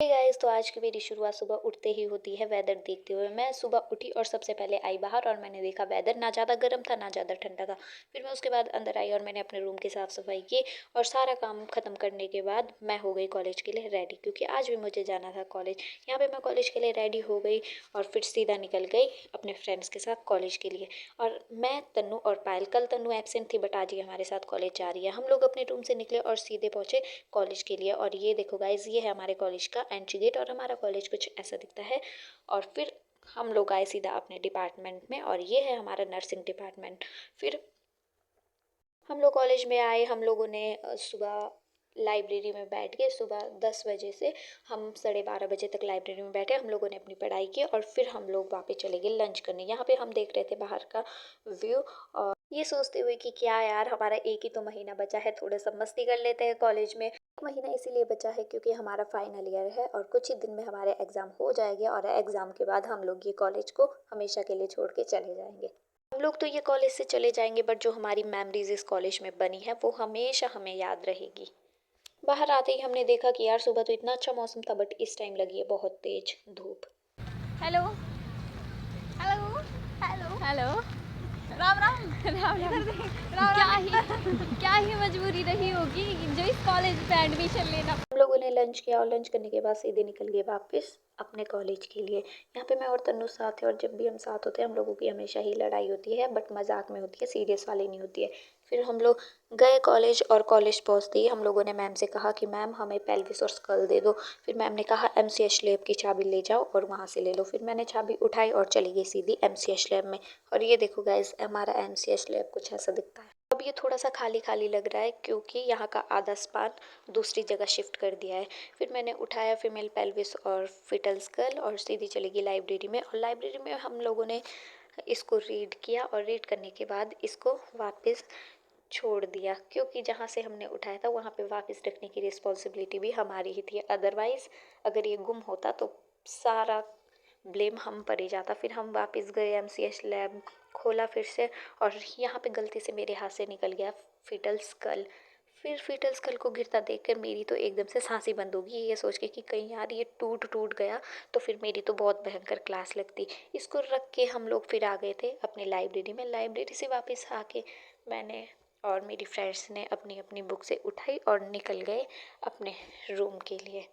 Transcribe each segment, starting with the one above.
Guys, तो आज की मेरी शुरुआत सुबह उठते ही होती है वेदर देखते हुए। मैं सुबह उठी और सबसे पहले आई बाहर और मैंने देखा वेदर ना ज़्यादा गर्म था ना ज़्यादा ठंडा था। फिर मैं उसके बाद अंदर आई और मैंने अपने रूम की साफ़ सफाई की और सारा काम ख़त्म करने के बाद मैं हो गई कॉलेज के लिए रेडी, क्योंकि आज भी मुझे जाना था कॉलेज। यहाँ पे मैं कॉलेज के लिए रेडी हो गई और फिर सीधा निकल गई अपने फ्रेंड्स के साथ कॉलेज के लिए। और मैं, तन्नू और पायल, कल तन्नू एब्सेंट थी बट आज ये हमारे साथ कॉलेज जा रही है। हम लोग अपने रूम से निकले और सीधे पहुँचे कॉलेज के लिए। और ये देखो गाइज, ये है हमारे कॉलेज का एंट्री गेट और हमारा कॉलेज कुछ ऐसा दिखता है। और फिर हम लोग आए सीधा अपने डिपार्टमेंट में और ये है हमारा नर्सिंग डिपार्टमेंट। फिर हम लोग कॉलेज में आए। हम लोगों ने सुबह लाइब्रेरी में बैठ के सुबह 10 बजे से हम 12:30 बजे तक लाइब्रेरी में बैठे। हम लोगों ने अपनी पढ़ाई की और फिर हम लोग वापस चले गए लंच करने। यहाँ पे हम देख रहे थे बाहर का व्यू और ये सोचते हुए कि क्या यार, हमारा एक ही तो महीना बचा है, थोड़ा सा मस्ती कर लेते हैं कॉलेज में। एक महीना इसीलिए बचा है क्योंकि हमारा फाइनल ईयर है और कुछ ही दिन में हमारे एग्ज़ाम हो जाएंगे और एग्ज़ाम के बाद हम लोग ये कॉलेज को हमेशा के लिए छोड़ के चले जाएंगे। हम लोग तो ये कॉलेज से चले जाएंगे बट जो हमारी मेमोरीज इस कॉलेज में बनी है वो हमेशा हमें याद रहेगी। बाहर आते ही हमने देखा कि यार, सुबह तो इतना अच्छा मौसम था बट इस टाइम लगी है बहुत तेज धूप। Hello hello hello hello. Ram Ram Ram Ram. क्या ही मजबूरी रही होगी जो इस कॉलेज पे एडमिशन लेना। हम लोगों ने लंच किया और लंच करने के बाद सीधे निकल गए वापस अपने कॉलेज के लिए। यहाँ पे मैं और तन्नू साथ थे और जब भी हम साथ होते हैं हम लोगों की हमेशा ही लड़ाई होती है, बट मजाक में होती है, सीरियस वाली नहीं होती है। फिर हम लोग गए कॉलेज और कॉलेज पहुँचते ही हम लोगों ने मैम से कहा कि मैम हमें पेल्विस और स्कल दे दो। फिर मैम ने कहा MCH लैब की चाबी ले जाओ और वहाँ से ले लो। फिर मैंने चाबी उठाई और चली गई सीधी MCH लैब में। और ये देखो गाइस, हमारा MCH लैब कुछ ऐसा दिखता है। अब ये थोड़ा सा खाली खाली लग रहा है क्योंकि यहाँ का आधा स्पान दूसरी जगह शिफ्ट कर दिया है। फिर मैंने उठाया फीमेल पेल्विस और फिटल स्कल और सीधी चली गई लाइब्रेरी में। और लाइब्रेरी में हम लोगों ने इसको रीड किया और रीड करने के बाद इसको वापस छोड़ दिया, क्योंकि जहाँ से हमने उठाया था वहाँ पे वापस रखने की रिस्पॉन्सिबिलिटी भी हमारी ही थी। अदरवाइज़ अगर ये गुम होता तो सारा ब्लेम हम पर ही जाता। फिर हम वापस गए MCH लैब, खोला फिर से और यहाँ पे गलती से मेरे हाथ से निकल गया फिटल स्कल। फिर फीटल स्कल को गिरता देखकर मेरी तो एकदम से सांस ही बंद होगी, ये सोच के कि कहीं यार ये टूट टूट गया तो फिर मेरी तो बहुत भयंकर क्लास लगती। इसको रख के हम लोग फिर आ गए थे अपनी लाइब्रेरी में। लाइब्रेरी से वापस आके मैंने और मेरी फ्रेंड्स ने अपनी अपनी बुक से उठाई और निकल गए अपने रूम के लिए।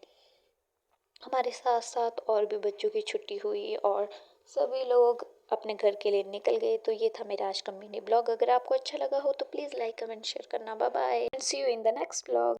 हमारे साथ साथ और भी बच्चों की छुट्टी हुई और सभी लोग अपने घर के लिए निकल गए। तो ये था मेरा आज का मिनी ब्लॉग। अगर आपको अच्छा लगा हो तो प्लीज़ लाइक कमेंट शेयर करना। Bye bye and see you in the next blog.